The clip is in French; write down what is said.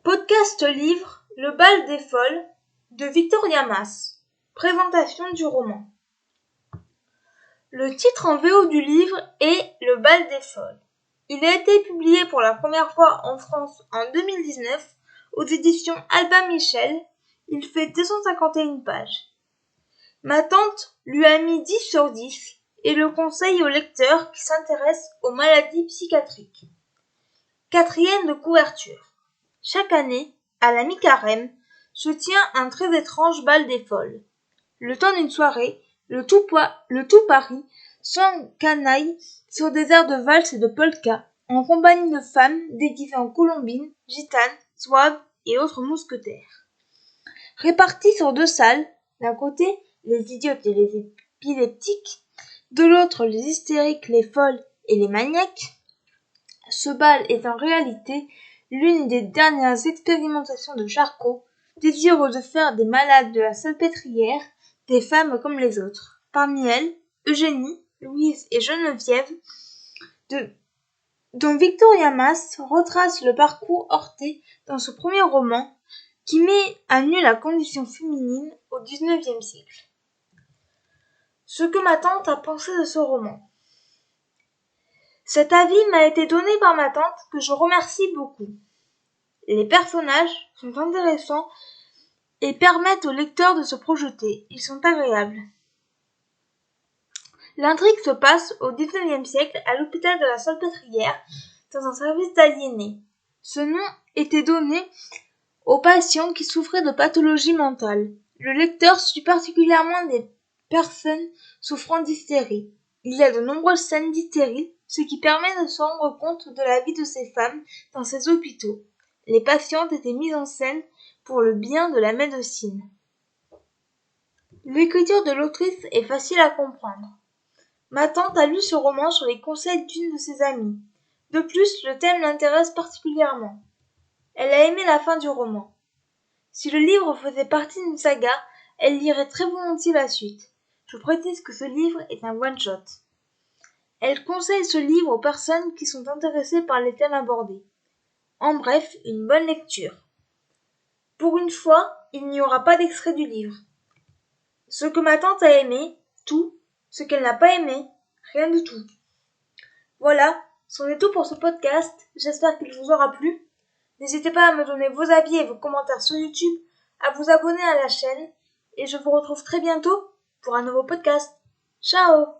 Podcast livre Le bal des folles de Victoria Mas. Présentation du roman. Le titre en VO du livre est Le bal des folles. Il a été publié pour la première fois en France en 2019 aux éditions Albin Michel. Il fait 251 pages. Ma tante lui a mis 10 sur 10 et le conseille aux lecteurs qui s'intéressent aux maladies psychiatriques. 4e de couverture. Chaque année, à la mi-carême, se tient un très étrange bal des folles. Le temps d'une soirée, le tout Paris s'encanaille sur des airs de valse et de polka, en compagnie de femmes déguisées en colombines, gitanes, zouaves et autres mousquetaires. Répartis sur 2 salles, d'un côté les idiotes et les épileptiques, de l'autre les hystériques, les folles et les maniaques, ce bal est en réalité l'une des dernières expérimentations de Charcot, désireux de faire des malades de la Salpêtrière des femmes comme les autres. Parmi elles, Eugénie, Louise et Geneviève, dont Victoria Mas retrace le parcours heurté dans ce premier roman qui met à nu la condition féminine au XIXe siècle. Ce que ma tante a pensé de ce roman. Cet avis m'a été donné par ma tante que je remercie beaucoup. Les personnages sont intéressants et permettent au lecteur de se projeter. Ils sont agréables. L'intrigue se passe au XIXe siècle à l'hôpital de la Salpêtrière dans un service d'aliénés. Ce nom était donné aux patients qui souffraient de pathologies mentales. Le lecteur suit particulièrement des personnes souffrant d'hystérie. Il y a de nombreuses scènes d'hystérie, ce qui permet de se rendre compte de la vie de ces femmes dans ces hôpitaux. Les patientes étaient mises en scène pour le bien de la médecine. L'écriture de l'autrice est facile à comprendre. Ma tante a lu ce roman sur les conseils d'une de ses amies. De plus, le thème l'intéresse particulièrement. Elle a aimé la fin du roman. Si le livre faisait partie d'une saga, elle lirait très volontiers la suite. Je précise que ce livre est un one-shot. Elle conseille ce livre aux personnes qui sont intéressées par les thèmes abordés. En bref, une bonne lecture. Pour une fois, il n'y aura pas d'extrait du livre. Ce que ma tante a aimé, tout. Ce qu'elle n'a pas aimé, rien du tout. Voilà, c'en est tout pour ce podcast. J'espère qu'il vous aura plu. N'hésitez pas à me donner vos avis et vos commentaires sur YouTube, à vous abonner à la chaîne, et je vous retrouve très bientôt pour un nouveau podcast. Ciao!